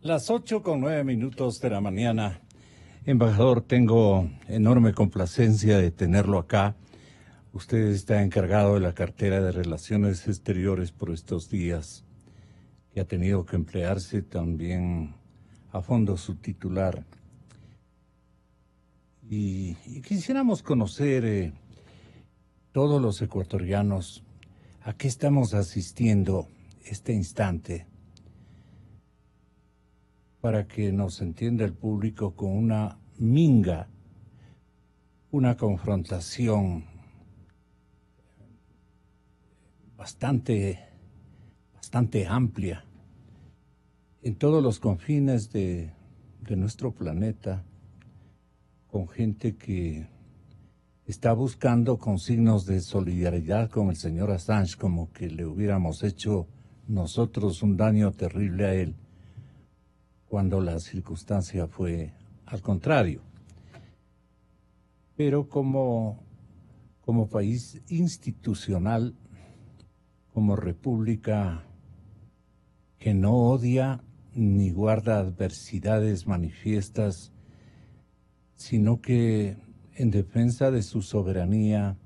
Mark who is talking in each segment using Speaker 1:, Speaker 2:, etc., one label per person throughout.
Speaker 1: Las 8:09 de la mañana. Embajador, tengo enorme complacencia de tenerlo acá. Usted está encargado de la cartera de Relaciones Exteriores por estos días, que ha tenido que emplearse también a fondo su titular. Y quisiéramos conocer todos los ecuatorianos a qué estamos asistiendo este instante, para que nos entienda el público con una minga, una confrontación bastante amplia en todos los confines de nuestro planeta, con gente que está buscando con signos de solidaridad con el señor Assange, como que le hubiéramos hecho nosotros un daño terrible a él, cuando la circunstancia fue al contrario. Pero como país institucional, como república que no odia ni guarda adversidades manifiestas, sino que en defensa de su soberanía,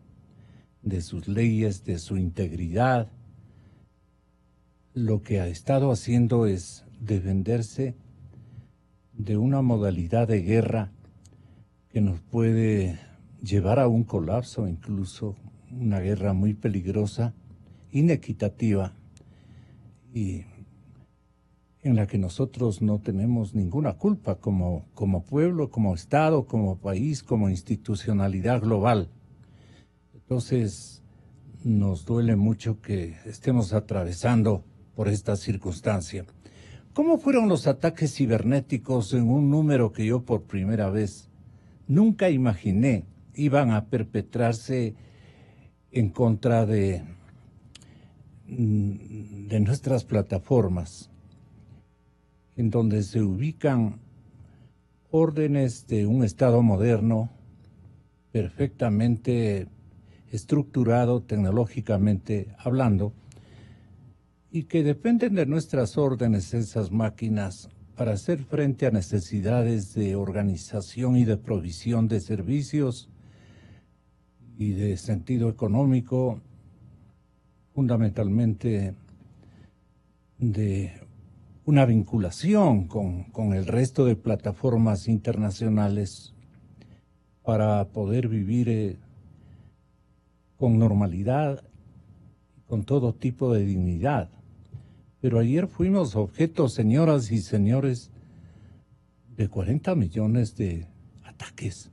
Speaker 1: de sus leyes, de su integridad, lo que ha estado haciendo es defenderse de una modalidad de guerra que nos puede llevar a un colapso, incluso una guerra muy peligrosa, inequitativa, y en la que nosotros no tenemos ninguna culpa como pueblo, como Estado, como país, como institucionalidad global. Entonces, nos duele mucho que estemos atravesando por esta circunstancia. ¿Cómo fueron los ataques cibernéticos en un número que yo por primera vez nunca imaginé iban a perpetrarse en contra de nuestras plataformas, en donde se ubican órdenes de un Estado moderno, perfectamente estructurado tecnológicamente hablando, y que dependen de nuestras órdenes esas máquinas para hacer frente a necesidades de organización y de provisión de servicios y de sentido económico, fundamentalmente de una vinculación con el resto de plataformas internacionales para poder vivir con normalidad, con todo tipo de dignidad. Pero ayer fuimos objeto, señoras y señores, de 40 millones de ataques.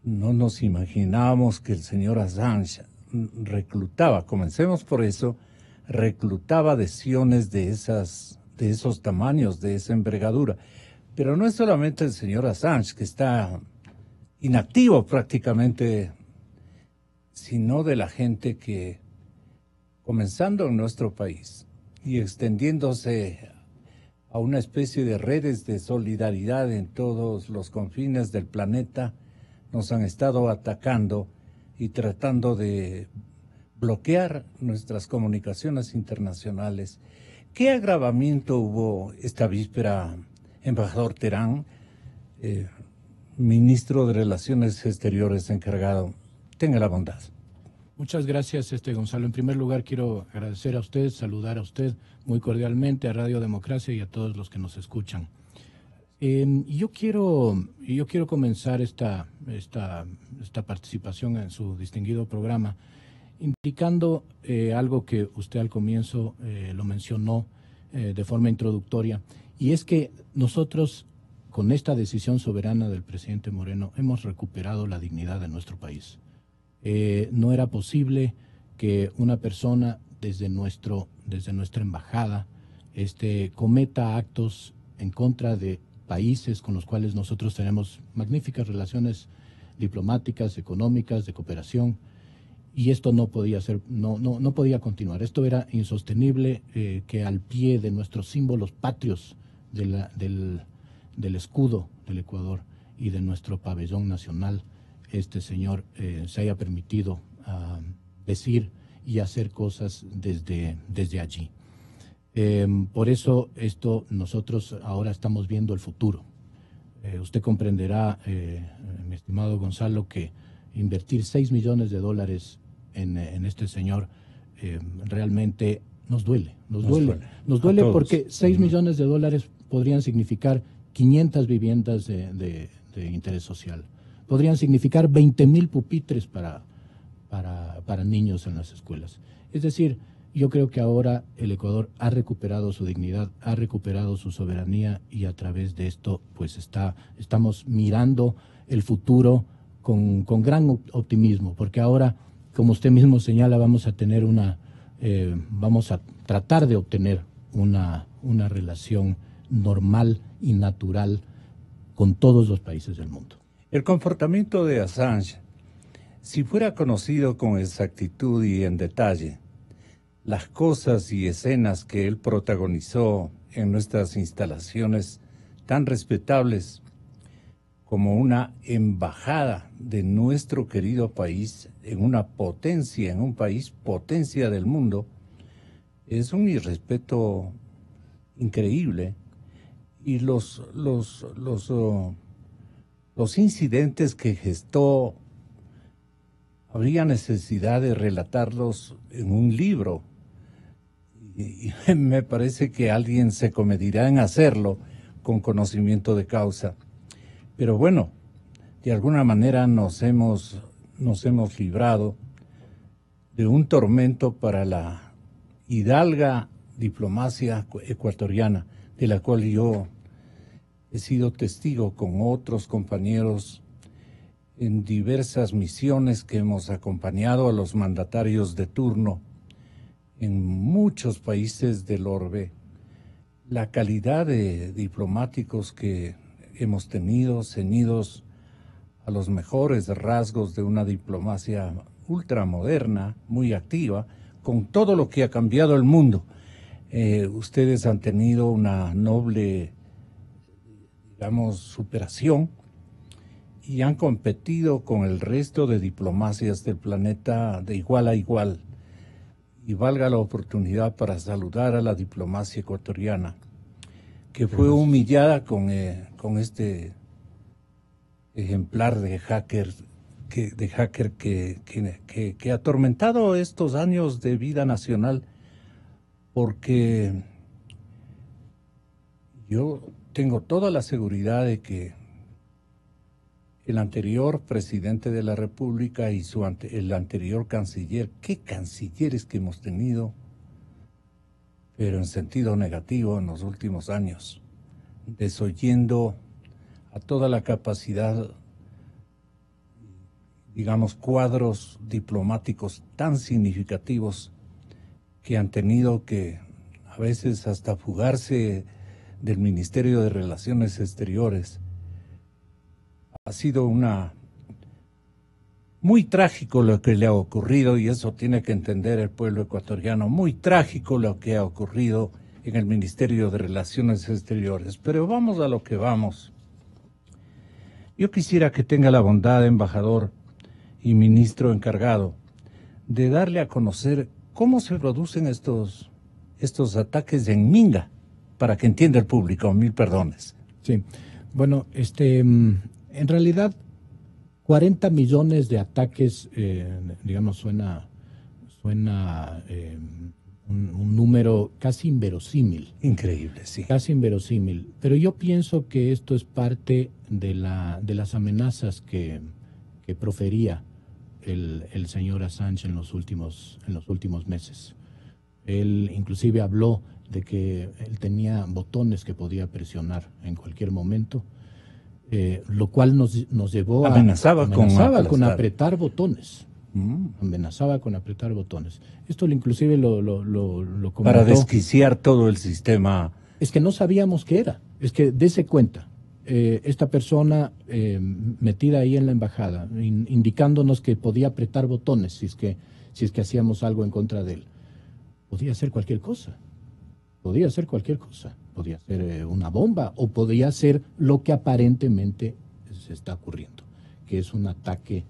Speaker 1: No nos imaginábamos que el señor Assange reclutaba, comencemos por eso, reclutaba adhesiones de esos tamaños, de esa envergadura. Pero no es solamente el señor Assange, que está inactivo prácticamente, sino de la gente que, comenzando en nuestro país y extendiéndose a una especie de redes de solidaridad en todos los confines del planeta, nos han estado atacando y tratando de bloquear nuestras comunicaciones internacionales. ¿Qué agravamiento hubo esta víspera, embajador Terán, ministro de Relaciones Exteriores encargado? Tenga la bondad.
Speaker 2: Muchas gracias, Gonzalo. En primer lugar, quiero agradecer a usted, saludar a usted muy cordialmente, a Radio Democracia y a todos los que nos escuchan. Yo quiero comenzar esta participación en su distinguido programa indicando algo que usted al comienzo lo mencionó de forma introductoria, y es que nosotros, con esta decisión soberana del presidente Moreno, hemos recuperado la dignidad de nuestro país. No era posible que una persona desde nuestra embajada cometa actos en contra de países con los cuales nosotros tenemos magníficas relaciones diplomáticas, económicas, de cooperación, y esto no podía ser, no podía continuar. Esto era insostenible, que al pie de nuestros símbolos patrios del escudo del Ecuador y de nuestro pabellón nacional, este señor se haya permitido decir y hacer cosas desde allí. Por eso nosotros ahora estamos viendo el futuro. Usted comprenderá, mi estimado Gonzalo, que invertir $6 millones en este señor realmente nos duele. Nos duele porque $6 millones podrían significar 500 viviendas de interés social. Podrían significar 20,000 pupitres para niños en las escuelas. Es decir, yo creo que ahora el Ecuador ha recuperado su dignidad, ha recuperado su soberanía y a través de esto pues estamos mirando el futuro con gran optimismo, porque ahora, como usted mismo señala, vamos a tratar de obtener una relación normal y natural con todos los países del mundo.
Speaker 1: El comportamiento de Assange, si fuera conocido con exactitud y en detalle, las cosas y escenas que él protagonizó en nuestras instalaciones tan respetables como una embajada de nuestro querido país en una potencia, en un país potencia del mundo, es un irrespeto increíble. Y los incidentes que gestó, habría necesidad de relatarlos en un libro. Y me parece que alguien se comedirá en hacerlo con conocimiento de causa. Pero bueno, de alguna manera nos hemos librado de un tormento para la hidalga diplomacia ecuatoriana, de la cual yo he sido testigo con otros compañeros en diversas misiones que hemos acompañado a los mandatarios de turno en muchos países del orbe. La calidad de diplomáticos que hemos tenido, ceñidos a los mejores rasgos de una diplomacia ultramoderna, muy activa, con todo lo que ha cambiado el mundo. Ustedes han tenido una noble, digamos, superación y han competido con el resto de diplomacias del planeta de igual a igual. Y valga la oportunidad para saludar a la diplomacia ecuatoriana, que fue humillada con este ejemplar de hacker que ha atormentado estos años de vida nacional, porque yo tengo toda la seguridad de que el anterior presidente de la República y el anterior canciller, qué cancilleres que hemos tenido, pero en sentido negativo en los últimos años, desoyendo a toda la capacidad, digamos, cuadros diplomáticos tan significativos que han tenido que a veces hasta fugarse del Ministerio de Relaciones Exteriores. Ha sido muy trágico lo que le ha ocurrido, y eso tiene que entender el pueblo ecuatoriano, muy trágico lo que ha ocurrido en el Ministerio de Relaciones Exteriores. Pero vamos a lo que vamos. Yo quisiera que tenga la bondad, embajador y ministro encargado, de darle a conocer cómo se producen estos ataques en Minga, para que entienda el público. Mil perdones.
Speaker 2: Sí, bueno, en realidad 40 millones de ataques, digamos, suena un número casi inverosímil.
Speaker 1: Increíble, sí.
Speaker 2: Casi inverosímil. Pero yo pienso que esto es parte de las amenazas que profería el señor Assange en los últimos meses. Él inclusive habló de que él tenía botones que podía presionar en cualquier momento, lo cual nos llevó
Speaker 1: amenazaba con
Speaker 2: apretar botones. Amenazaba con apretar botones. Esto inclusive lo comentó.
Speaker 1: Para desquiciar todo el sistema.
Speaker 2: Es que no sabíamos qué era. Es que dése cuenta. Esta persona metida ahí en la embajada, indicándonos que podía apretar botones si es que hacíamos algo en contra de él. Podía ser cualquier cosa. Podía ser cualquier cosa. Podía ser una bomba o podía ser lo que aparentemente se está ocurriendo, que es un ataque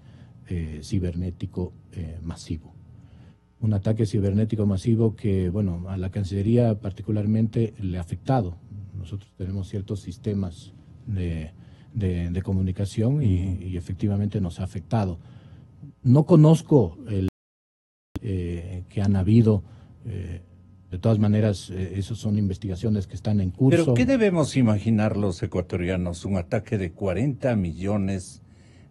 Speaker 2: cibernético masivo. un ataque cibernético masivo que, bueno, a la Cancillería particularmente le ha afectado. Nosotros tenemos ciertos sistemas de comunicación y efectivamente nos ha afectado. No conozco que han habido, de todas maneras, esas son investigaciones que están en curso.
Speaker 1: Pero ¿qué debemos imaginar los ecuatorianos? Un ataque de 40 millones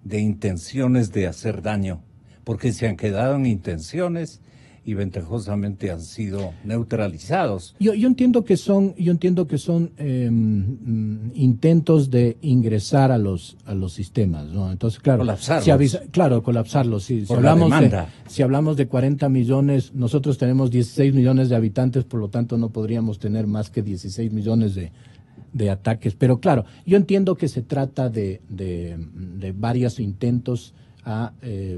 Speaker 1: de intenciones de hacer daño, porque se han quedado en intenciones y ventajosamente han sido neutralizados.
Speaker 2: Yo entiendo que son intentos de ingresar a los sistemas, ¿no? Entonces, claro,
Speaker 1: colapsarlos.
Speaker 2: Colapsarlos. Sí. Si hablamos de 40 millones, nosotros tenemos 16 millones de habitantes, por lo tanto no podríamos tener más que 16 millones de ataques. Pero claro, yo entiendo que se trata de varios intentos a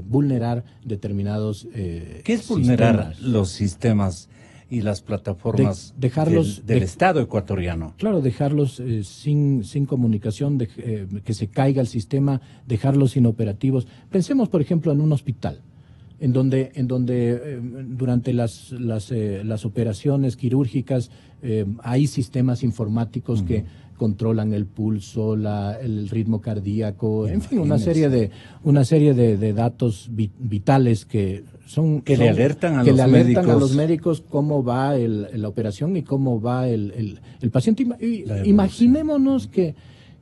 Speaker 2: vulnerar determinados
Speaker 1: ¿Qué es vulnerar los sistemas y las plataformas del Estado ecuatoriano?
Speaker 2: Claro, dejarlos sin comunicación, que se caiga el sistema, dejarlos inoperativos. Pensemos, por ejemplo, en un hospital, en donde durante las operaciones quirúrgicas hay sistemas informáticos que controlan el pulso, el ritmo cardíaco, en fin, una serie de datos vitales que
Speaker 1: le alertan a
Speaker 2: los médicos cómo va la operación y cómo va el paciente. Imaginémonos que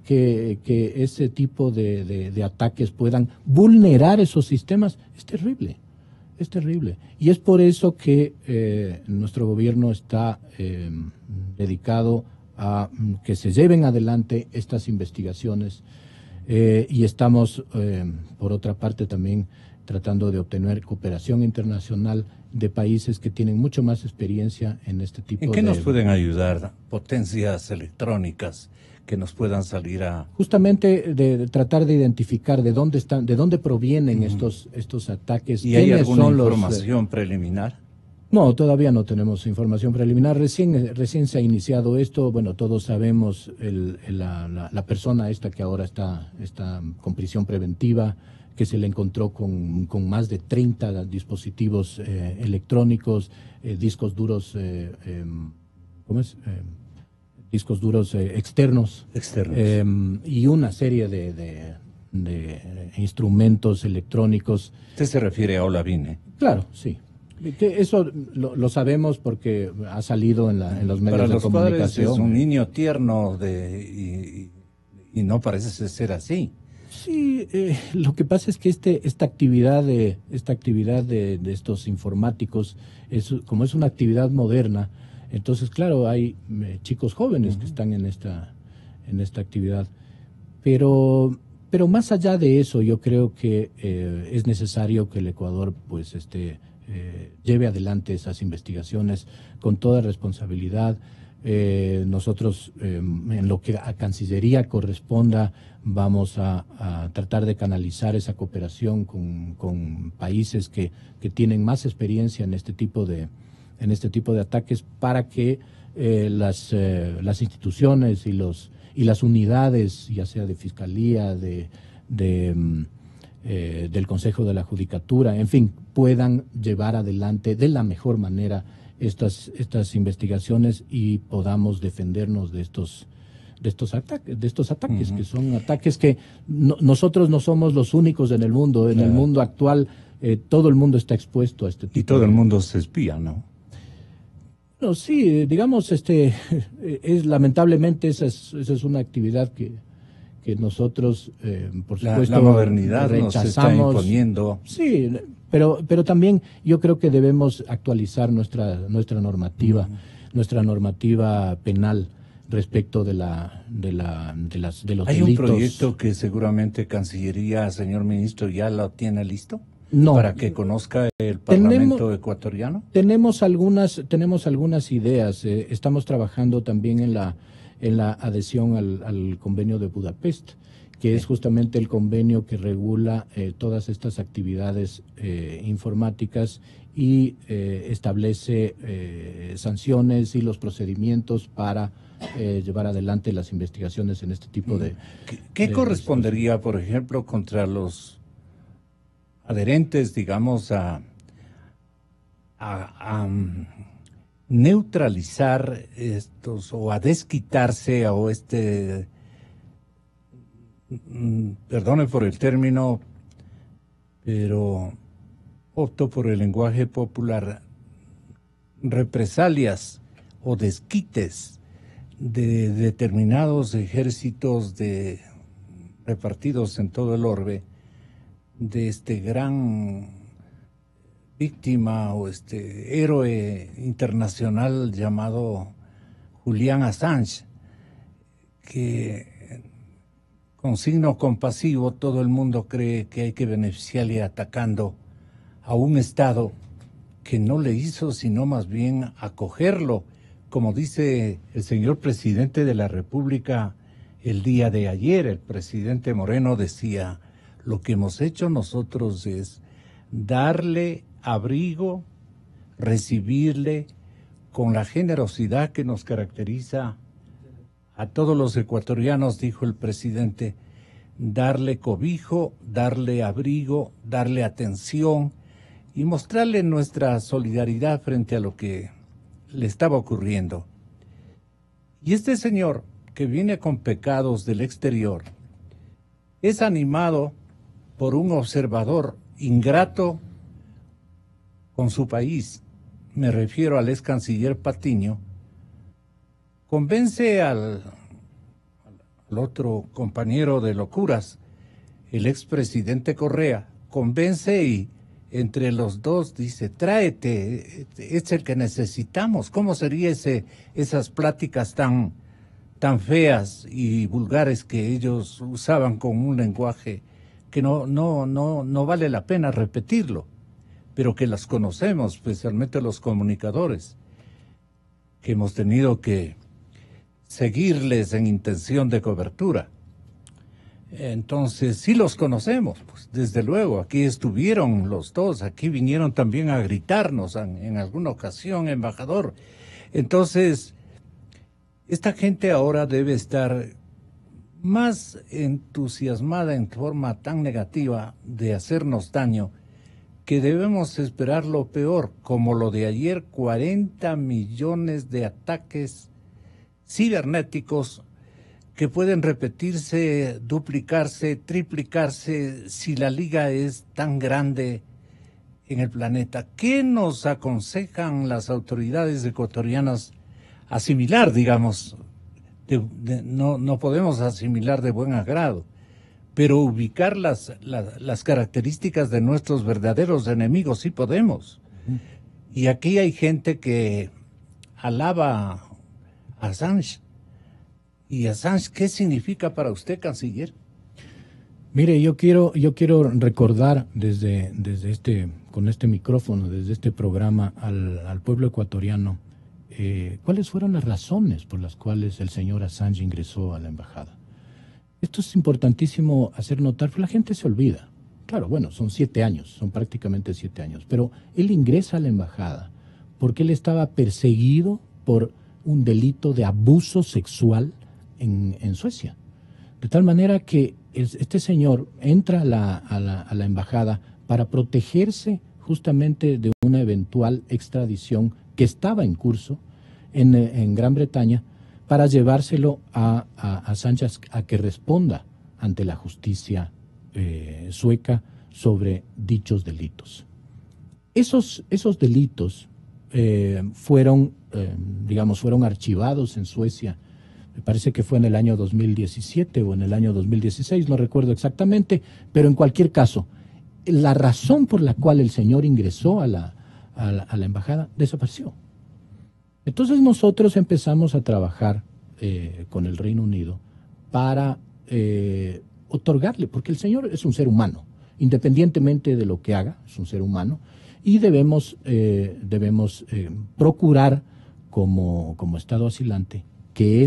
Speaker 2: ese tipo de ataques puedan vulnerar esos sistemas. Es terrible. Es terrible. Y es por eso que nuestro gobierno está dedicado a que se lleven adelante estas investigaciones y estamos, por otra parte, también tratando de obtener cooperación internacional de países que tienen mucho más experiencia en este tipo de...
Speaker 1: ¿En qué nos pueden ayudar potencias electrónicas que nos puedan salir a...?
Speaker 2: Justamente de tratar de identificar de dónde provienen estos ataques.
Speaker 1: ¿Y hay alguna información preliminar?
Speaker 2: No, todavía no tenemos información preliminar. Recién se ha iniciado esto. Bueno, todos sabemos la persona esta que ahora está con prisión preventiva, que se le encontró con más de 30 dispositivos electrónicos, discos duros, discos duros externos. Y una serie de instrumentos electrónicos.
Speaker 1: ¿Usted se refiere a Olavine?
Speaker 2: Claro, sí. Que eso lo sabemos porque ha salido en los medios de comunicación.
Speaker 1: Para los padres es un niño tierno y no parece ser así.
Speaker 2: Sí, lo que pasa es que esta actividad de estos informáticos como es una actividad moderna, entonces claro hay chicos jóvenes que están en esta actividad, pero más allá de eso yo creo que es necesario que el Ecuador pues lleve adelante esas investigaciones con toda responsabilidad. Nosotros, en lo que a Cancillería corresponda, vamos a tratar de canalizar esa cooperación con países que tienen más experiencia en este tipo de ataques para que las instituciones y las unidades, ya sea de Fiscalía, del Consejo de la Judicatura, en fin, puedan llevar adelante de la mejor manera estas investigaciones y podamos defendernos de estos ataques, que son ataques que nosotros no somos los únicos en el mundo. En el mundo actual todo el mundo está expuesto a este tipo.
Speaker 1: Y todo el mundo se espía, ¿no?
Speaker 2: No, sí, digamos, lamentablemente esa es una actividad que nosotros, por supuesto,
Speaker 1: la modernidad
Speaker 2: rechazamos.
Speaker 1: Nos está imponiendo.
Speaker 2: Sí, pero también yo creo que debemos actualizar nuestra normativa, nuestra normativa penal respecto de los delitos.
Speaker 1: ¿Hay un proyecto que seguramente Cancillería, señor ministro, ya lo tiene listo?
Speaker 2: No.
Speaker 1: ¿Para que conozca el Parlamento ecuatoriano?
Speaker 2: Tenemos algunas ideas. Estamos trabajando también en la adhesión al convenio de Budapest, que es justamente el convenio que regula todas estas actividades informáticas y establece sanciones y los procedimientos para llevar adelante las investigaciones en este tipo de...
Speaker 1: ¿Qué correspondería, por ejemplo, contra los adherentes, digamos, a a neutralizar estos o a desquitarse o perdone por el término, pero opto por el lenguaje popular, represalias o desquites de determinados ejércitos repartidos en todo el orbe de este gran víctima o héroe internacional llamado Julian Assange, que con signo compasivo todo el mundo cree que hay que beneficiarle atacando a un Estado que no le hizo sino más bien acogerlo, como dice el señor presidente de la República el día de ayer. El presidente Moreno decía: lo que hemos hecho nosotros es darle abrigo, recibirle con la generosidad que nos caracteriza a todos los ecuatorianos, dijo el presidente, darle cobijo, darle abrigo, darle atención y mostrarle nuestra solidaridad frente a lo que le estaba ocurriendo. Y este señor, que viene con pecados del exterior, es animado por un observador ingrato con su país, me refiero al ex canciller Patiño, convence al otro compañero de locuras, el expresidente Correa, convence y entre los dos dice: tráete, es el que necesitamos. ¿Cómo sería esas pláticas tan feas y vulgares que ellos usaban con un lenguaje que no vale la pena repetirlo, pero que las conocemos, especialmente los comunicadores, que hemos tenido que seguirles en intención de cobertura? Entonces, sí los conocemos, pues desde luego, aquí estuvieron los dos, aquí vinieron también a gritarnos en alguna ocasión, embajador. Entonces, esta gente ahora debe estar más entusiasmada en forma tan negativa de hacernos daño, que debemos esperar lo peor, como lo de ayer, 40 millones de ataques cibernéticos que pueden repetirse, duplicarse, triplicarse si la liga es tan grande en el planeta. ¿Qué nos aconsejan las autoridades ecuatorianas asimilar, digamos? No podemos asimilar de buen agrado, pero ubicar las características de nuestros verdaderos enemigos sí podemos. Y aquí hay gente que alaba a Assange. ¿Y Assange qué significa para usted, canciller?
Speaker 2: Mire, yo quiero recordar con este micrófono, desde este programa, al pueblo ecuatoriano, cuáles fueron las razones por las cuales el señor Assange ingresó a la embajada. Esto es importantísimo hacer notar, porque la gente se olvida. Claro, bueno, son 7 años, son prácticamente 7 años, pero él ingresa a la embajada porque él estaba perseguido por un delito de abuso sexual en Suecia. De tal manera que este señor entra a la embajada para protegerse justamente de una eventual extradición que estaba en curso en Gran Bretaña, para llevárselo a Sánchez a que responda ante la justicia sueca sobre dichos delitos. Esos delitos fueron archivados en Suecia. Me parece que fue en el año 2017 o en el año 2016, no recuerdo exactamente, pero en cualquier caso, la razón por la cual el señor ingresó a la embajada desapareció. Entonces nosotros empezamos a trabajar con el Reino Unido para otorgarle, porque el señor es un ser humano, independientemente de lo que haga, es un ser humano, y debemos procurar como Estado asilante que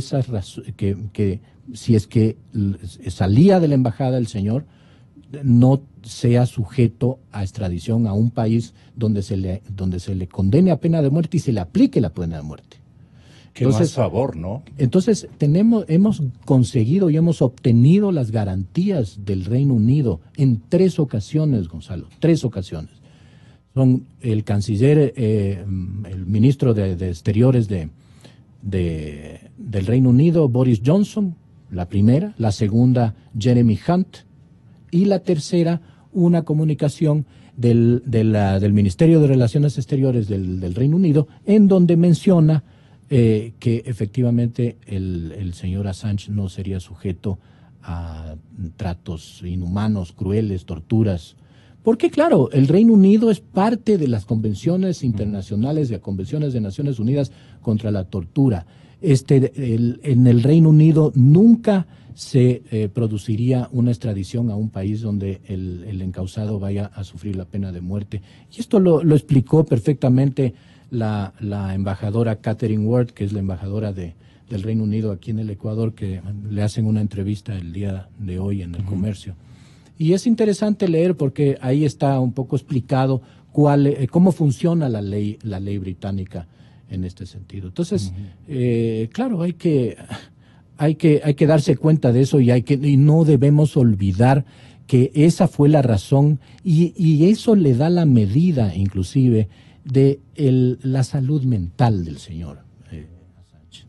Speaker 2: que si es que salía de la embajada el señor, no sea sujeto a extradición a un país donde se le condene a pena de muerte y se le aplique la pena de muerte.
Speaker 1: Entonces, más favor, ¿no?
Speaker 2: Entonces hemos conseguido y hemos obtenido las garantías del Reino Unido en 3 ocasiones, Gonzalo, 3 ocasiones. son el canciller, el ministro de Exteriores del Reino Unido, Boris Johnson, la primera; la segunda, Jeremy Hunt; y la tercera, una comunicación del Ministerio de Relaciones Exteriores del Reino Unido, en donde menciona que efectivamente el señor Assange no sería sujeto a tratos inhumanos, crueles, torturas. Porque, claro, el Reino Unido es parte de las convenciones internacionales, de convenciones de Naciones Unidas contra la tortura. En el Reino Unido nunca se produciría una extradición a un país donde el encausado vaya a sufrir la pena de muerte. Y esto lo explicó perfectamente la embajadora Catherine Ward, que es la embajadora del Reino Unido aquí en el Ecuador, que le hacen una entrevista el día de hoy en El Comercio. Y es interesante leer porque ahí está un poco explicado cómo funciona la ley británica en este sentido. Entonces, claro, hay que darse cuenta de eso, y no debemos olvidar que esa fue la razón, y eso le da la medida inclusive de la salud mental del señor Assange,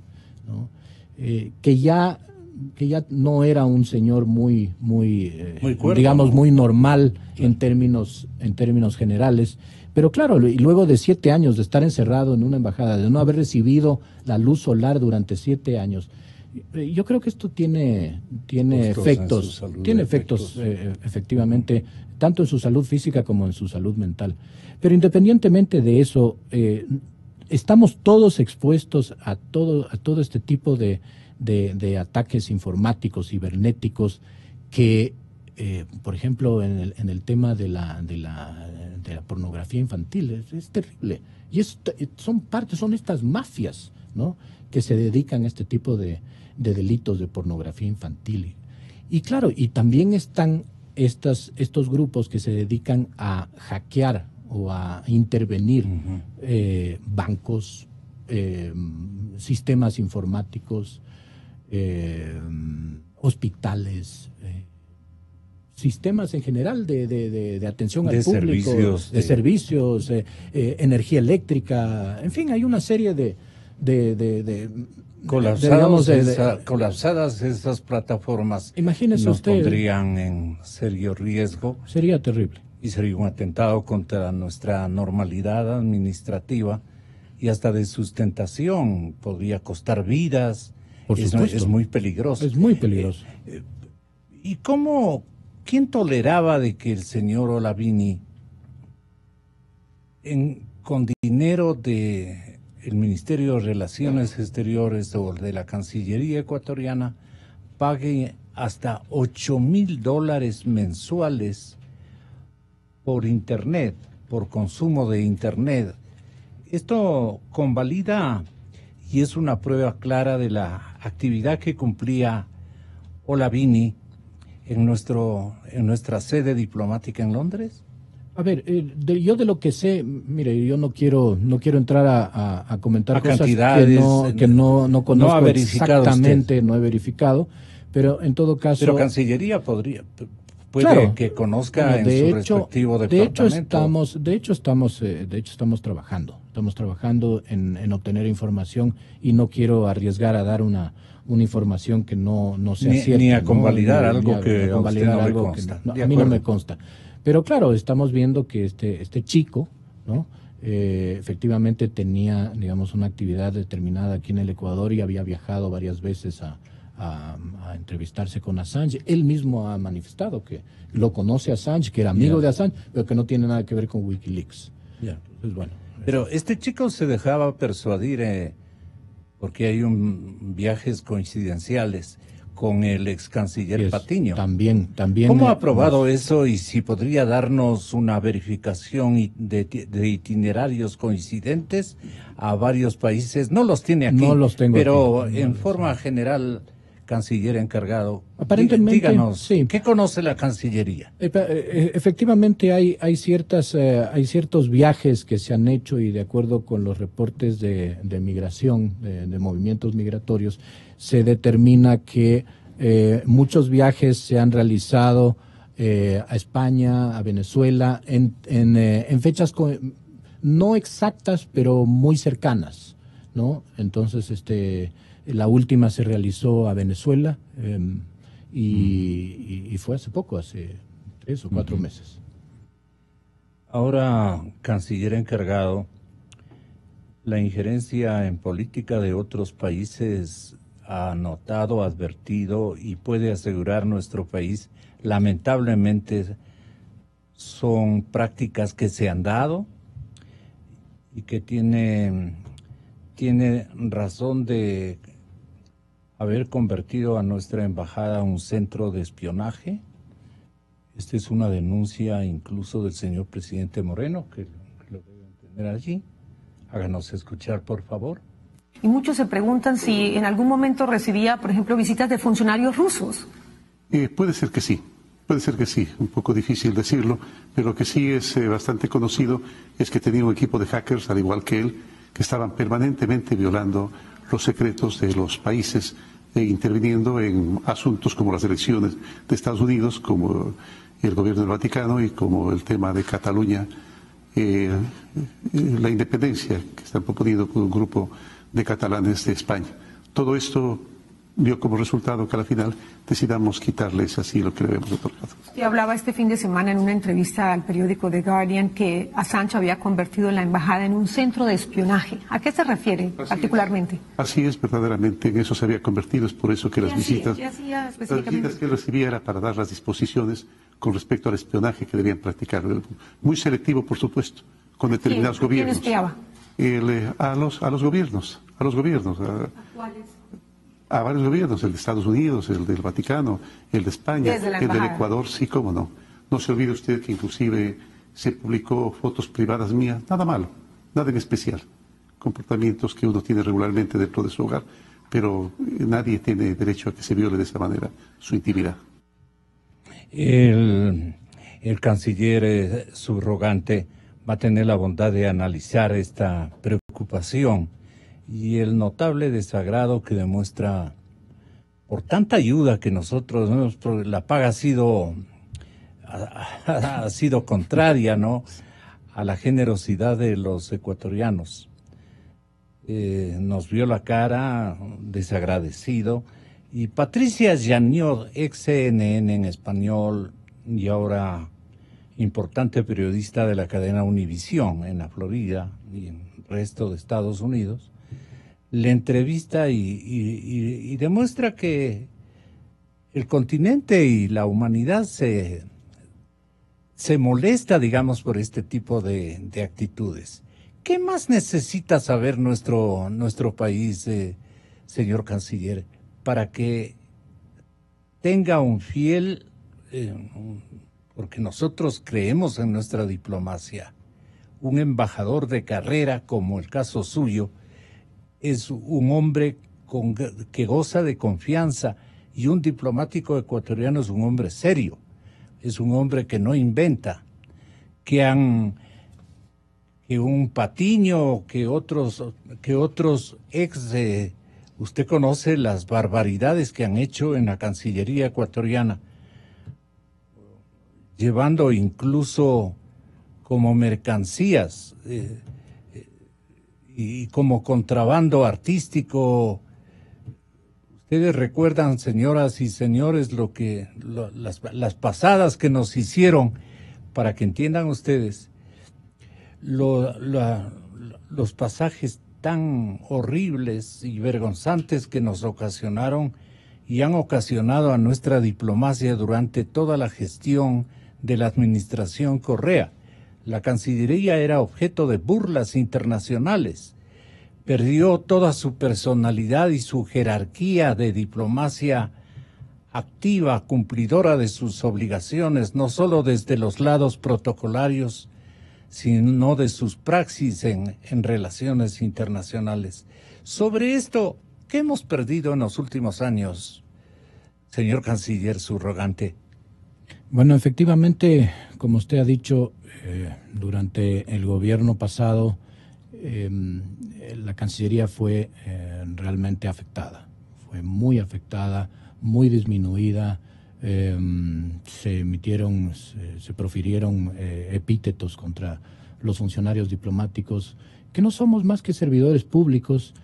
Speaker 2: ¿no? Que ya no era un señor muy cuerdo, digamos, ¿no? Muy normal, claro, en términos generales. Pero claro, y luego de 7 años de estar encerrado en una embajada, de no haber recibido la luz solar durante 7 años, yo creo que esto tiene efectos, efectivamente, tanto en su salud física como en su salud mental. Pero independientemente de eso, estamos todos expuestos a todo este tipo de ataques informáticos, cibernéticos, que, por ejemplo, en el tema de la pornografía infantil, es terrible. Y son estas mafias, ¿no?, que se dedican a este tipo de delitos de pornografía infantil. Y claro, y también están estos grupos que se dedican a hackear o a intervenir bancos, sistemas informáticos, hospitales, sistemas en general de atención al público, servicios, energía eléctrica, en fin, hay una serie de
Speaker 1: colapsadas esas plataformas.
Speaker 2: Imagínese
Speaker 1: nos
Speaker 2: usted,
Speaker 1: pondrían en serio riesgo.
Speaker 2: Sería terrible.
Speaker 1: Y sería un atentado contra nuestra normalidad administrativa y hasta de sustentación. Podría costar vidas.
Speaker 2: Por supuesto.
Speaker 1: Es muy peligroso.
Speaker 2: Es muy peligroso.
Speaker 1: ¿Y quién toleraba de que el señor Olavini, con dinero del Ministerio de Relaciones Exteriores o de la Cancillería ecuatoriana, pague hasta $8,000 mensuales por Internet, por consumo de Internet? Esto convalida y es una prueba clara de la actividad que cumplía Olavini en nuestra sede diplomática en Londres.
Speaker 2: A ver, yo de lo que sé, mire, yo no quiero entrar a comentar cosas que no conozco exactamente, no he verificado, pero en todo caso...
Speaker 1: Pero Cancillería puede
Speaker 2: claro,
Speaker 1: que conozca en su respectivo departamento.
Speaker 2: De hecho estamos trabajando en obtener información, y no quiero arriesgar a dar una información que no sea cierta.
Speaker 1: Ni a convalidar algo que a usted no le consta.
Speaker 2: A mí no me consta. Pero claro, estamos viendo que este chico, ¿no?, efectivamente tenía, digamos, una actividad determinada aquí en el Ecuador y había viajado varias veces a entrevistarse con Assange. Él mismo ha manifestado que lo conoce a Assange, que era amigo de Assange, pero que no tiene nada que ver con Wikileaks. Entonces, bueno.
Speaker 1: Pero este chico se dejaba persuadir porque hay viajes coincidenciales con el ex canciller Patiño.
Speaker 2: También.
Speaker 1: ¿Cómo ha probado eso, y si podría darnos una verificación de itinerarios coincidentes a varios países? No los tiene aquí,
Speaker 2: no los tengo
Speaker 1: pero
Speaker 2: aquí.
Speaker 1: En forma general, canciller encargado,
Speaker 2: aparentemente,
Speaker 1: díganos,
Speaker 2: sí.
Speaker 1: ¿Qué conoce la Cancillería?
Speaker 2: Efectivamente hay ciertos viajes que se han hecho, y de acuerdo con los reportes de migración, de movimientos migratorios, se determina que muchos viajes se han realizado a España, a Venezuela, en fechas no exactas, pero muy cercanas, ¿no? Entonces, la última se realizó a Venezuela y fue hace poco, hace 3 o 4 meses.
Speaker 1: Ahora, canciller encargado, la injerencia en política de otros países ha notado, advertido y puede asegurar nuestro país, lamentablemente son prácticas que se han dado y que tiene razón de haber convertido a nuestra embajada en un centro de espionaje. Esta es una denuncia incluso del señor presidente Moreno, que lo deben tener allí. Háganos escuchar, por favor.
Speaker 3: Y muchos se preguntan si en algún momento recibía, por ejemplo, visitas de funcionarios rusos.
Speaker 4: Puede ser que sí, un poco difícil decirlo, pero lo que sí es bastante conocido es que tenía un equipo de hackers, al igual que él, que estaban permanentemente violando los secretos de los países e interviniendo en asuntos como las elecciones de Estados Unidos, como el gobierno del Vaticano y como el tema de Cataluña, la independencia que están proponiendo por un grupo de catalanes de España. Todo esto dio como resultado que al final decidamos quitarles así lo que le habíamos otorgado.
Speaker 3: Usted hablaba este fin de semana en una entrevista al periódico The Guardian que Assange había convertido la embajada en un centro de espionaje. ¿A qué se refiere particularmente?
Speaker 4: Así es, verdaderamente, en eso se había convertido. Es por eso que las visitas que él recibía era para dar las disposiciones con respecto al espionaje que debían practicar. Muy selectivo, por supuesto, con determinados gobiernos.
Speaker 3: ¿Quién espiaba?
Speaker 4: A los gobiernos.
Speaker 3: ¿Cuáles?
Speaker 4: A varios gobiernos, el de Estados Unidos, el del Vaticano, el de España, el del Ecuador, sí, cómo no. No se olvide usted que inclusive se publicó fotos privadas mías, nada malo, nada en especial. Comportamientos que uno tiene regularmente dentro de su hogar, pero nadie tiene derecho a que se viole de esa manera su intimidad.
Speaker 1: El canciller subrogante va a tener la bondad de analizar esta preocupación y el notable desagrado que demuestra por tanta ayuda que nosotros, la paga ha sido contraria, ¿no?, a la generosidad de los ecuatorianos. Nos vio la cara, desagradecido. Y Patricia Yaniot, ex CNN en español y ahora importante periodista de la cadena Univisión en la Florida y en el resto de Estados Unidos, le entrevista y demuestra que el continente y la humanidad se molesta, digamos, por este tipo de actitudes. ¿Qué más necesita saber nuestro país, señor canciller, para que tenga un fiel, porque nosotros creemos en nuestra diplomacia, un embajador de carrera como el caso suyo? Es un hombre que goza de confianza, y un diplomático ecuatoriano es un hombre serio, es un hombre que no inventa, que un Patiño, que otros ex usted conoce las barbaridades que han hecho en la Cancillería ecuatoriana, llevando incluso como mercancías y como contrabando artístico. Ustedes recuerdan, señoras y señores, las pasadas que nos hicieron, para que entiendan ustedes, los pasajes tan horribles y vergonzantes que nos ocasionaron y han ocasionado a nuestra diplomacia durante toda la gestión de la administración Correa. La Cancillería era objeto de burlas internacionales. Perdió toda su personalidad y su jerarquía de diplomacia activa, cumplidora de sus obligaciones, no solo desde los lados protocolarios, sino de sus praxis en relaciones internacionales. Sobre esto, ¿qué hemos perdido en los últimos años, señor canciller subrogante?
Speaker 2: Bueno, efectivamente, como usted ha dicho, durante el gobierno pasado, la Cancillería fue realmente afectada. Fue muy afectada, muy disminuida. se profirieron epítetos contra los funcionarios diplomáticos, que no somos más que servidores públicos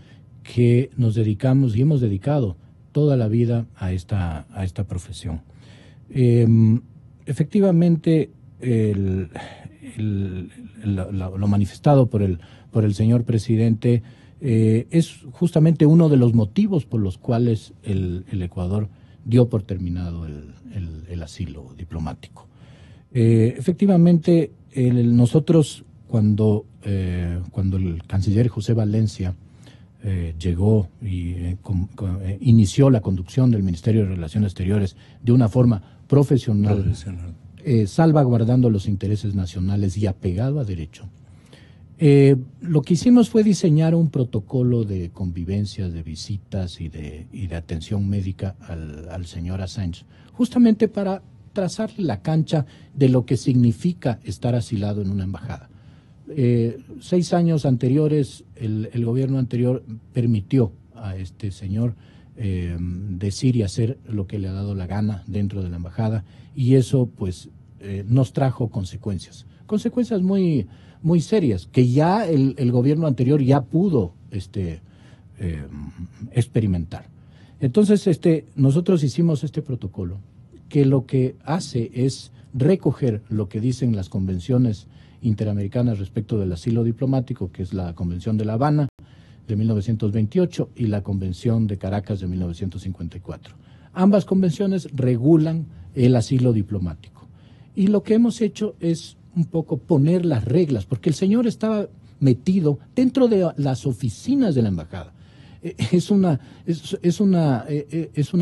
Speaker 2: que nos dedicamos y hemos dedicado toda la vida a esta profesión. Efectivamente, lo manifestado por el señor presidente es justamente uno de los motivos por los cuales el Ecuador dio por terminado el asilo diplomático. Efectivamente, nosotros cuando el canciller José Valencia llegó y inició la conducción del Ministerio de Relaciones Exteriores de una forma profesional. Salvaguardando los intereses nacionales y apegado a derecho. Lo que hicimos fue diseñar un protocolo de convivencia, de visitas y de atención médica al señor Assange, justamente para trazarle la cancha de lo que significa estar asilado en una embajada. 6 años anteriores, el gobierno anterior permitió a este señor decir y hacer lo que le ha dado la gana dentro de la embajada, y eso pues nos trajo consecuencias muy, muy serias, que ya el gobierno anterior ya pudo experimentar. Entonces nosotros hicimos este protocolo, que lo que hace es recoger lo que dicen las convenciones interamericanas respecto del asilo diplomático, que es la Convención de La Habana de 1928 y la Convención de Caracas de 1954. Ambas convenciones regulan el asilo diplomático. Y lo que hemos hecho es un poco poner las reglas, porque el señor estaba metido dentro de las oficinas de la embajada. Es una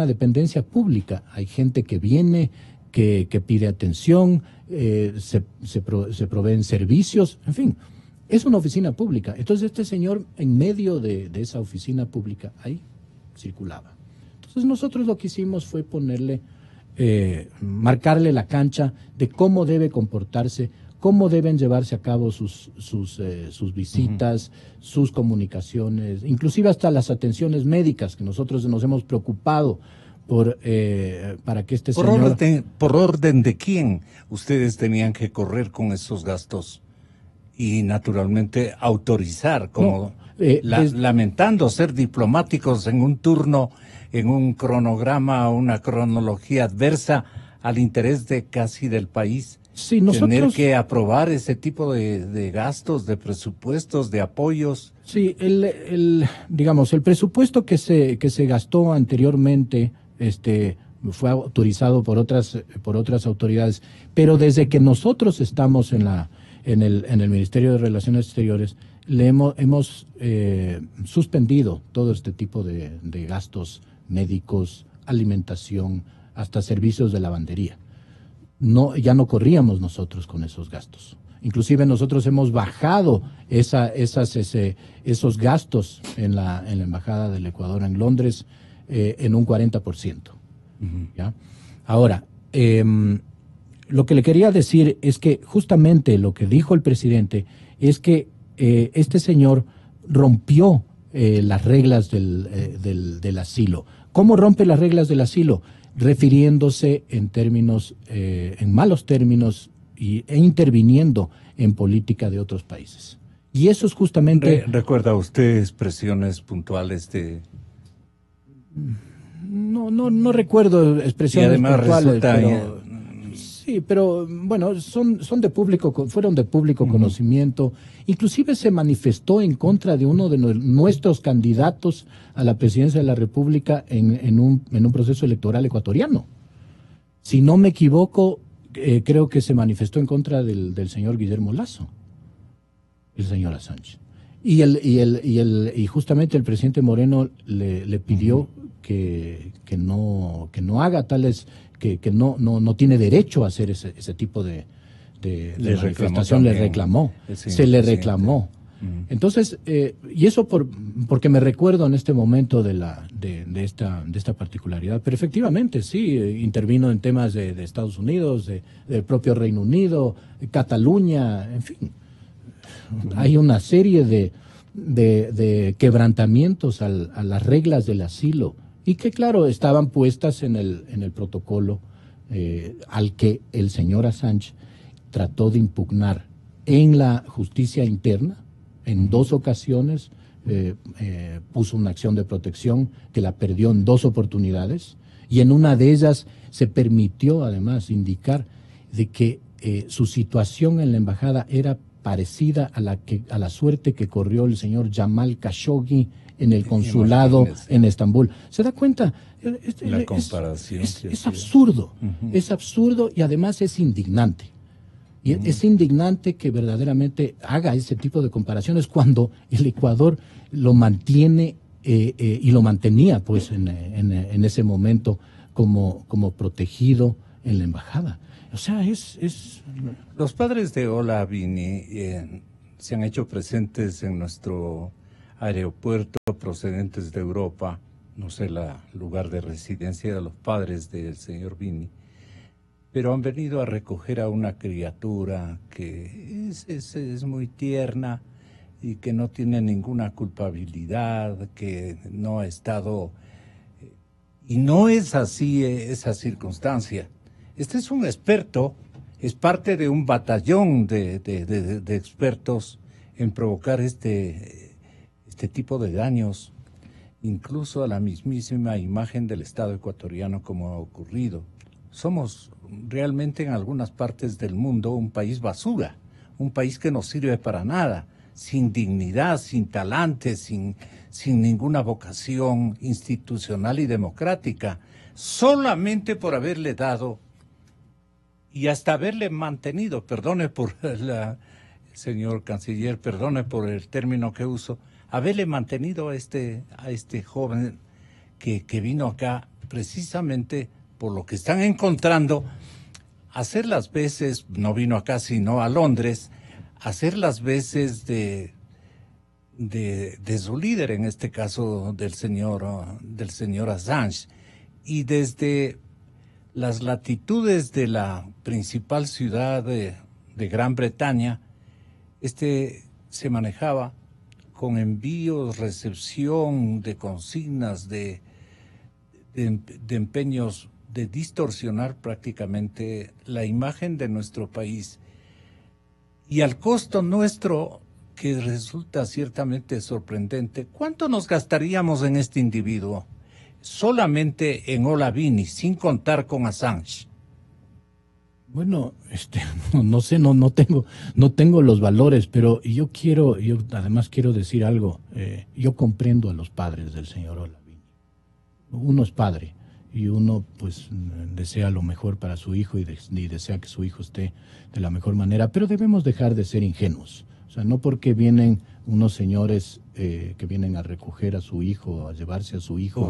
Speaker 2: dependencia pública. Hay gente que viene, que pide atención, se proveen servicios, en fin. Es una oficina pública. Entonces este señor, en medio de esa oficina pública, ahí circulaba. Entonces nosotros lo que hicimos fue marcarle la cancha de cómo debe comportarse, cómo deben llevarse a cabo sus visitas, sus comunicaciones, inclusive hasta las atenciones médicas, que nosotros nos hemos preocupado para que este señor...
Speaker 1: ¿Por orden de quién ustedes tenían que correr con esos gastos? Y naturalmente autorizar, como lamentando ser diplomáticos en un turno, en un cronograma, una cronología adversa al interés de casi del país.
Speaker 2: Sí, nosotros...
Speaker 1: Tener que aprobar ese tipo de gastos, de presupuestos, de apoyos.
Speaker 2: Sí, digamos, el presupuesto que se gastó anteriormente fue autorizado por otras autoridades, pero desde que nosotros estamos en el Ministerio de Relaciones Exteriores, hemos suspendido todo este tipo de gastos médicos, alimentación, hasta servicios de lavandería. Ya no corríamos nosotros con esos gastos. Inclusive nosotros hemos bajado esos gastos en la Embajada del Ecuador en Londres en un 40%. ¿Ya? Ahora, lo que le quería decir es que justamente lo que dijo el presidente es que este señor rompió las reglas del asilo. ¿Cómo rompe las reglas del asilo? Refiriéndose en malos términos e interviniendo en política de otros países. Y eso es justamente...
Speaker 1: ¿Recuerda usted expresiones puntuales de...?
Speaker 2: No recuerdo expresiones puntuales, pero... Sí, pero bueno, fueron de público conocimiento. Inclusive se manifestó en contra de uno de nuestros candidatos a la presidencia de la República en un proceso electoral ecuatoriano. Si no me equivoco, creo que se manifestó en contra del señor Guillermo Lasso, el señor Assange. Y justamente el presidente Moreno le pidió que no haga tales... que no tiene derecho a hacer ese tipo de manifestación, le reclamó, se le reclamó. Entonces, y eso porque me recuerdo en este momento de esta particularidad, pero efectivamente sí, intervino en temas de Estados Unidos, del propio Reino Unido, Cataluña, en fin. Hay una serie de quebrantamientos a las reglas del asilo, y que claro, estaban puestas en el protocolo al que el señor Assange trató de impugnar en la justicia interna. En 2 ocasiones puso una acción de protección que la perdió en 2 oportunidades, y en una de ellas se permitió además indicar de que su situación en la embajada era parecida a la suerte que corrió el señor Jamal Khashoggi en el consulado en Estambul. ¿Se da cuenta?
Speaker 1: La comparación.
Speaker 2: Es absurdo, es absurdo, y además es indignante. Y es indignante que verdaderamente haga ese tipo de comparaciones cuando el Ecuador lo mantiene y lo mantenía pues en ese momento como protegido en la embajada. O sea,
Speaker 1: Los padres de Ola Vini se han hecho presentes en nuestro aeropuerto procedentes de Europa, no sé el lugar de residencia de los padres del señor Vini, pero han venido a recoger a una criatura que es muy tierna y que no tiene ninguna culpabilidad, que no ha estado... Y no es así esa circunstancia. Este es un experto, es parte de un batallón de expertos en provocar este tipo de daños, incluso a la mismísima imagen del Estado ecuatoriano, como ha ocurrido. Somos realmente en algunas partes del mundo un país basura, un país que no sirve para nada, sin dignidad, sin talante, sin ninguna vocación institucional y democrática, solamente por haberle dado y hasta haberle mantenido, perdone por señor canciller, perdone por el término que uso, haberle mantenido a este joven que vino acá precisamente por lo que están encontrando, hacer las veces, no vino acá sino a Londres, hacer las veces de su líder, en este caso del señor Assange, y desde las latitudes de la principal ciudad de Gran Bretaña, se manejaba con envíos, recepción de consignas, de empeños de distorsionar prácticamente la imagen de nuestro país, y al costo nuestro, que resulta ciertamente sorprendente. ¿Cuánto nos gastaríamos en este individuo? Solamente en Ola Vini, sin contar con Assange.
Speaker 2: Bueno, no sé, no tengo los valores, pero yo además quiero decir algo. Yo comprendo a los padres del señor Ola Vini. Uno es padre y uno pues desea lo mejor para su hijo y desea que su hijo esté de la mejor manera, pero debemos dejar de ser ingenuos. O sea, no porque vienen unos señores que vienen a recoger a su hijo, a llevarse a su hijo.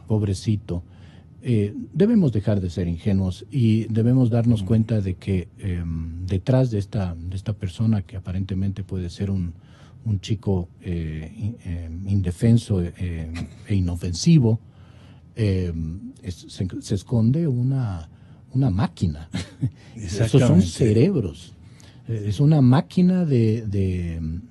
Speaker 2: Pobrecito. Debemos dejar de ser ingenuos y debemos darnos cuenta de que detrás de esta persona, que aparentemente puede ser un chico indefenso e inofensivo, se esconde una máquina. Esos son cerebros. Es una máquina de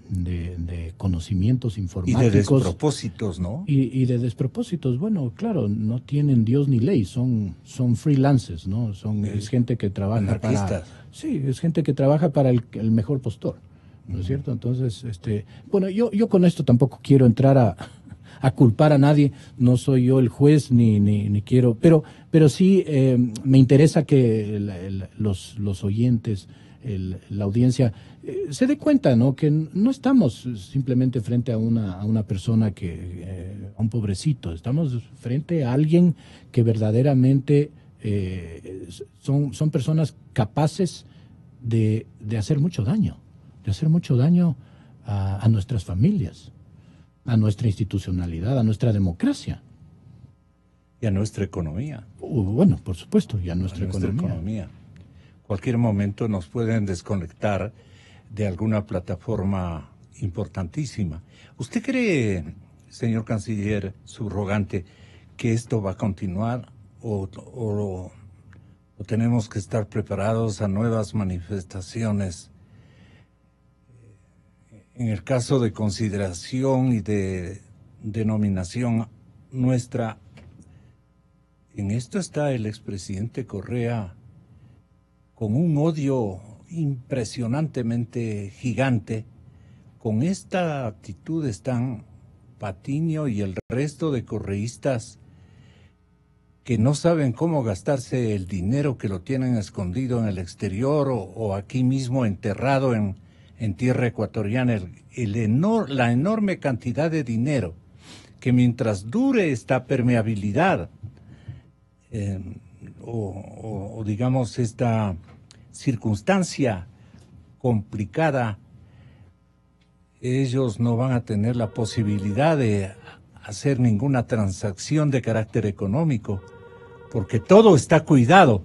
Speaker 2: conocimientos informáticos.
Speaker 1: Y de despropósitos, ¿no?
Speaker 2: Y de despropósitos. Bueno, claro, no tienen Dios ni ley, son freelancers, ¿no? Es gente que trabaja
Speaker 1: anarquistas.
Speaker 2: Es gente que trabaja para el mejor postor, ¿no es cierto? Entonces, bueno, yo con esto tampoco quiero entrar a culpar a nadie, no soy yo el juez ni quiero, pero sí me interesa que los oyentes, la audiencia se dé cuenta, ¿no? Que no estamos simplemente frente a una persona a un pobrecito, estamos frente a alguien que verdaderamente son personas capaces de hacer mucho daño, a nuestras familias, a nuestra institucionalidad, a nuestra democracia.
Speaker 1: Y a nuestra economía.
Speaker 2: Bueno, por supuesto, y a nuestra economía.
Speaker 1: Cualquier momento nos pueden desconectar de alguna plataforma importantísima. ¿Usted cree, señor canciller subrogante, que esto va a continuar o tenemos que estar preparados a nuevas manifestaciones? En el caso de consideración y de denominación nuestra, En esto está el expresidente Correa con un odio impresionantemente gigante. Con esta actitud están Patiño y el resto de correístas que no saben cómo gastarse el dinero, que lo tienen escondido en el exterior o aquí mismo enterrado en tierra ecuatoriana. La enorme cantidad de dinero que mientras dure esta permeabilidad o digamos esta circunstancia complicada, ellos no van a tener la posibilidad de hacer ninguna transacción de carácter económico, porque todo está cuidado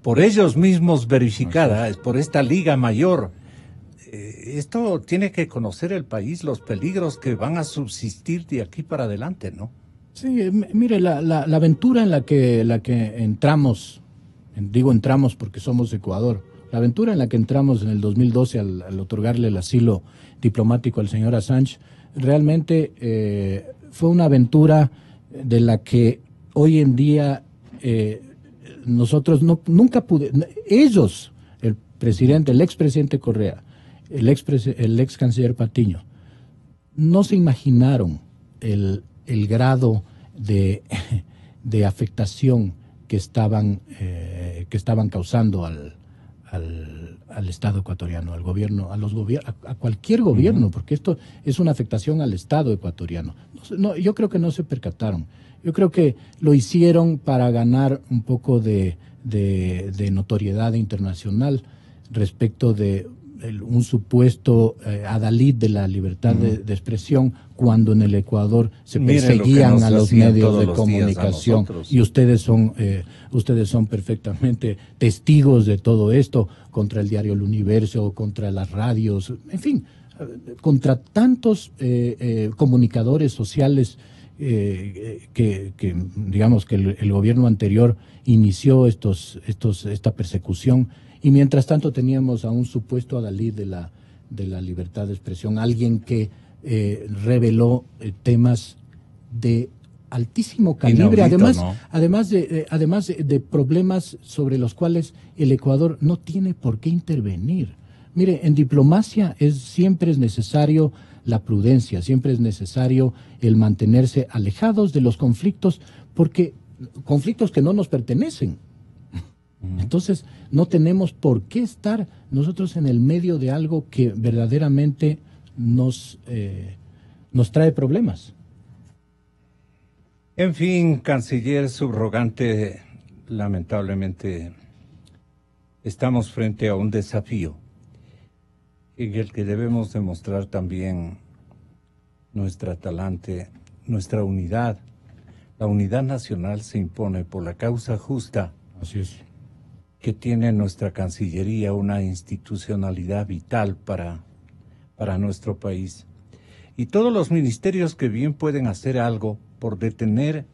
Speaker 1: por ellos mismos, verificada por esta Liga Mayor. Esto tiene que conocer el país, los peligros que van a subsistir de aquí para adelante, ¿no?
Speaker 2: Sí, mire, la aventura en la que entramos, digo entramos porque somos Ecuador, la aventura en la que entramos en el 2012 al otorgarle el asilo diplomático al señor Assange, realmente fue una aventura de la que hoy en día nosotros nunca ellos, el expresidente Correa, el ex canciller Patiño, no se imaginaron el grado de afectación que estaban causando al Estado ecuatoriano, al gobierno, a cualquier gobierno, porque esto es una afectación al Estado ecuatoriano. Yo creo que no se percataron. Yo creo que lo hicieron para ganar un poco de notoriedad internacional respecto de un supuesto adalid de la libertad de expresión, cuando en el Ecuador se perseguían a los medios de comunicación, y ustedes son perfectamente testigos de todo esto, contra el diario El Universo, contra las radios, en fin, contra tantos comunicadores sociales que digamos que el gobierno anterior inició esta persecución. Y mientras tanto teníamos a un supuesto adalid de la libertad de expresión, alguien que reveló temas de altísimo calibre, inaudito, además de problemas sobre los cuales el Ecuador no tiene por qué intervenir. Mire, en diplomacia siempre es necesario la prudencia, siempre es necesario el mantenerse alejados de los conflictos, porque conflictos que no nos pertenecen. Entonces, no tenemos por qué estar nosotros en el medio de algo que verdaderamente nos trae problemas.
Speaker 1: En fin, canciller subrogante, lamentablemente estamos frente a un desafío en el que debemos demostrar también nuestra talante, nuestra unidad. La unidad nacional se impone por la causa justa.
Speaker 2: Así es.
Speaker 1: Que tiene nuestra Cancillería, una institucionalidad vital para nuestro país. Y todos los ministerios que bien pueden hacer algo por detener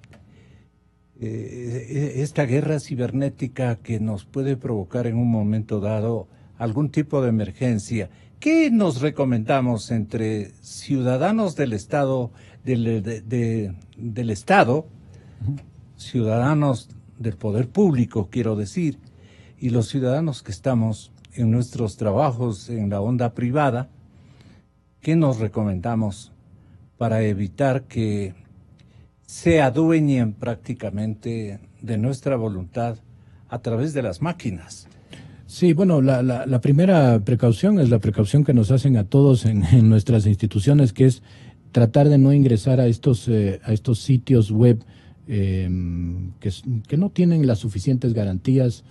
Speaker 1: esta guerra cibernética que nos puede provocar en un momento dado algún tipo de emergencia. ¿Qué nos recomendamos entre ciudadanos del Estado, del Estado, ciudadanos del poder público, quiero decir, y los ciudadanos que estamos en nuestros trabajos en la onda privada? ¿Qué nos recomendamos para evitar que se adueñen prácticamente de nuestra voluntad a través de las máquinas?
Speaker 2: Sí, bueno, la primera precaución es la precaución que nos hacen a todos en nuestras instituciones, que es tratar de no ingresar a estos sitios web que no tienen las suficientes garantías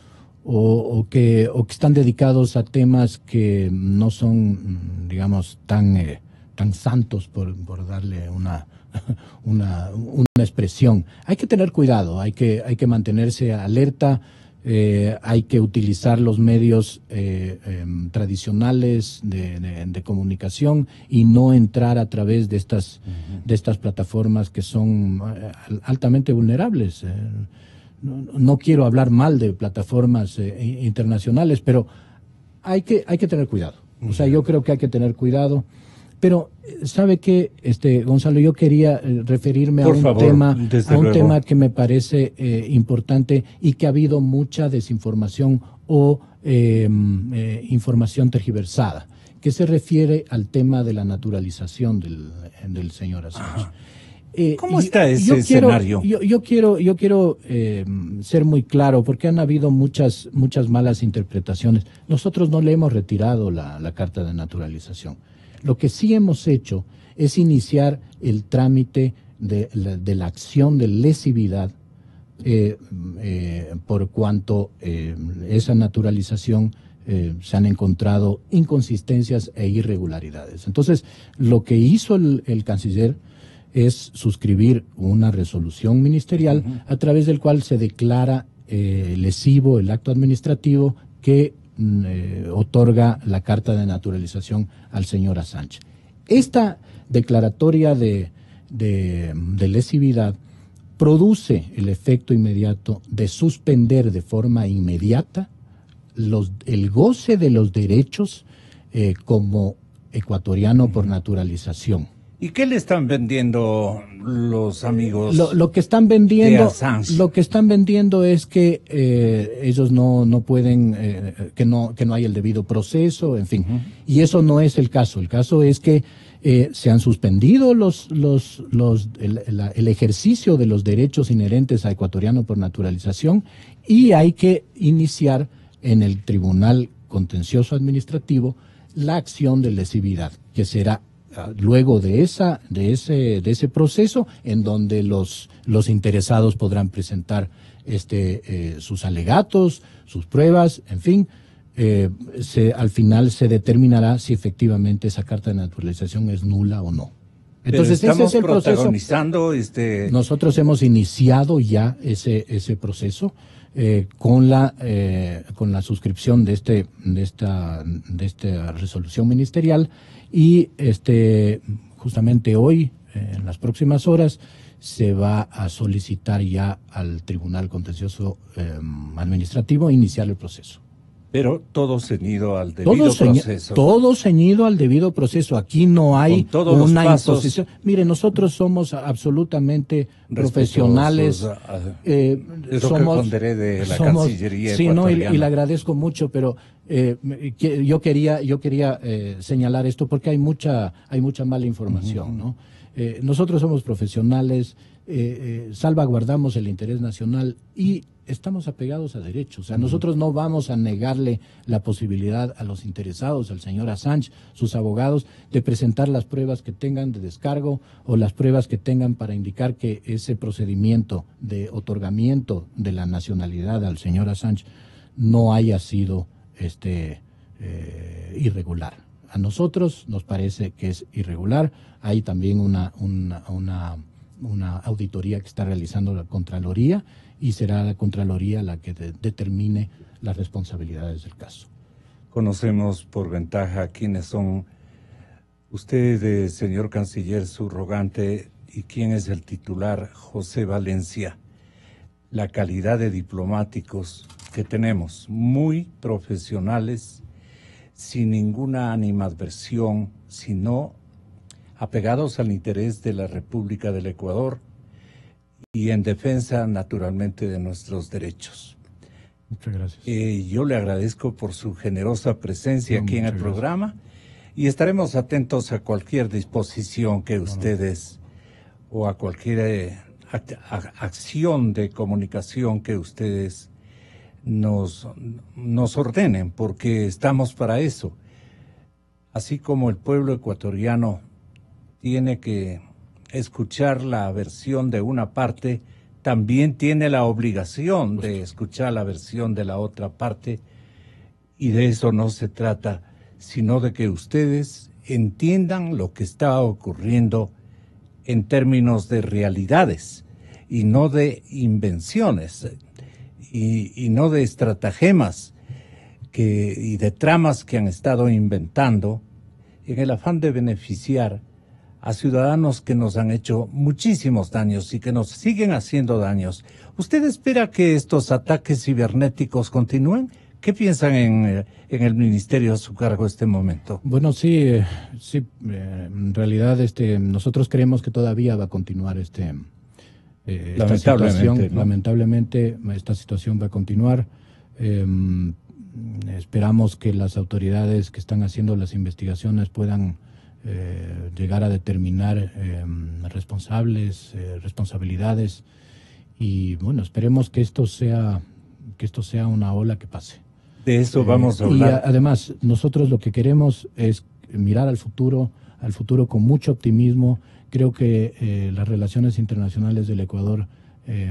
Speaker 2: o que están dedicados a temas que no son, digamos, tan santos, por darle una expresión. Hay que tener cuidado, hay que mantenerse alerta, hay que utilizar los medios tradicionales de comunicación y no entrar a través de estas plataformas que son altamente vulnerables. No quiero hablar mal de plataformas internacionales, pero hay que tener cuidado. O sea, yo creo que hay que tener cuidado. Pero, ¿sabe qué, Gonzalo? Yo quería referirme
Speaker 1: Por
Speaker 2: a un
Speaker 1: favor,
Speaker 2: tema que me parece importante y que ha habido mucha desinformación o información tergiversada, que se refiere al tema de la naturalización del señor Assange.
Speaker 1: ¿Cómo está ese escenario?
Speaker 2: Yo quiero ser muy claro, porque han habido muchas malas interpretaciones. Nosotros no le hemos retirado la carta de naturalización. Lo que sí hemos hecho es iniciar el trámite de la acción de lesividad por cuanto esa naturalización se han encontrado inconsistencias e irregularidades. Entonces, lo que hizo el canciller es suscribir una resolución ministerial a través del cual se declara lesivo el acto administrativo que otorga la carta de naturalización al señor Assange. Esta declaratoria de lesividad produce el efecto inmediato de suspender de forma inmediata el goce de los derechos como ecuatoriano por naturalización.
Speaker 1: ¿Y qué le están vendiendo los amigos?
Speaker 2: Lo que están vendiendo,
Speaker 1: de Assange?
Speaker 2: lo que están vendiendo es que ellos no pueden, que no hay el debido proceso, en fin. Y eso no es el caso. El caso es que se han suspendido el ejercicio de los derechos inherentes a ecuatoriano por naturalización y hay que iniciar en el Tribunal Contencioso Administrativo la acción de lesividad, que será luego de ese proceso en donde los interesados podrán presentar sus alegatos, sus pruebas, en fin, al final se determinará si efectivamente esa carta de naturalización es nula o no. Entonces ese es el proceso. Nosotros hemos iniciado ya ese proceso con la suscripción de esta resolución ministerial. Y justamente hoy, en las próximas horas, se va a solicitar ya al Tribunal Contencioso Administrativo iniciar el proceso.
Speaker 1: Pero todo ceñido al debido proceso.
Speaker 2: Todo ceñido al debido proceso. Aquí no hay una imposición. Mire, nosotros somos absolutamente profesionales.
Speaker 1: Somos de la Cancillería ecuatoriana.
Speaker 2: Y le agradezco mucho, pero yo quería señalar esto porque hay mucha mala información, ¿no? Nosotros somos profesionales, salvaguardamos el interés nacional y estamos apegados a derechos. O sea, nosotros no vamos a negarle la posibilidad a los interesados, al señor Assange, sus abogados, de presentar las pruebas que tengan de descargo o las pruebas que tengan para indicar que ese procedimiento de otorgamiento de la nacionalidad al señor Assange no haya sido irregular. A nosotros nos parece que es irregular. Hay también una auditoría que está realizando la Contraloría y será la Contraloría la que determine las responsabilidades del caso.
Speaker 1: Conocemos por ventaja quiénes son usted, señor canciller subrogante, y quién es el titular, José Valencia. La calidad de diplomáticos que tenemos, muy profesionales, sin ninguna animadversión, sino apegados al interés de la República del Ecuador y en defensa, naturalmente, de nuestros derechos.
Speaker 2: Muchas gracias.
Speaker 1: Yo le agradezco por su generosa presencia aquí en el programa y estaremos atentos a cualquier disposición que ustedes o a cualquier acción de comunicación que ustedes nos ordenen, porque estamos para eso. Así como el pueblo ecuatoriano tiene que escuchar la versión de una parte, también tiene la obligación de escuchar la versión de la otra parte, y de eso no se trata, sino de que ustedes entiendan lo que está ocurriendo en términos de realidades y no de invenciones y no de estratagemas y de tramas que han estado inventando en el afán de beneficiar a ciudadanos que nos han hecho muchísimos daños y que nos siguen haciendo daños. ¿Usted espera que estos ataques cibernéticos continúen? ¿Qué piensan en el ministerio a su cargo este momento?
Speaker 2: Bueno, sí, en realidad nosotros creemos que todavía va a continuar esta situación. ¿No? Lamentablemente, esta situación va a continuar. Esperamos que las autoridades que están haciendo las investigaciones puedan llegar a determinar responsabilidades y bueno, esperemos que esto sea una ola que pase.
Speaker 1: De eso vamos a hablar.
Speaker 2: Y además, nosotros lo que queremos es mirar al futuro con mucho optimismo. Creo que las relaciones internacionales del Ecuador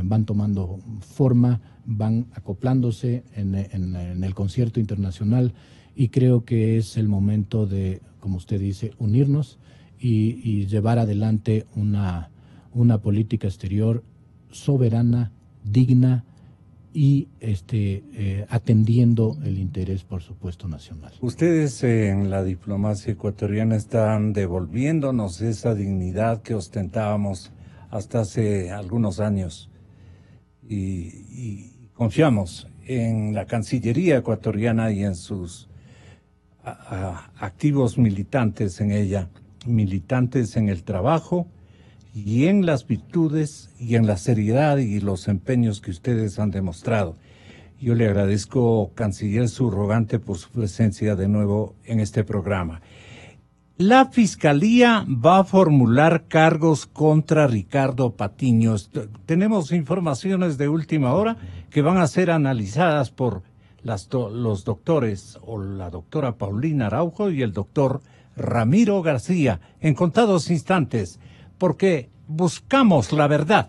Speaker 2: van tomando forma, van acoplándose en el concierto internacional y creo que es el momento de, como usted dice, unirnos y llevar adelante una política exterior soberana, digna y atendiendo el interés, por supuesto, nacional.
Speaker 1: Ustedes en la diplomacia ecuatoriana están devolviéndonos esa dignidad que ostentábamos hasta hace algunos años y confiamos en la Cancillería ecuatoriana y en sus activos militantes en ella, militantes en el trabajo y en las virtudes y en la seriedad y los empeños que ustedes han demostrado. Yo le agradezco, canciller subrogante, por su presencia de nuevo en este programa. La Fiscalía va a formular cargos contra Ricardo Patiño. Tenemos informaciones de última hora que van a ser analizadas por los doctores, o la doctora Paulina Araujo y el doctor Ramiro García, en contados instantes, porque buscamos la verdad.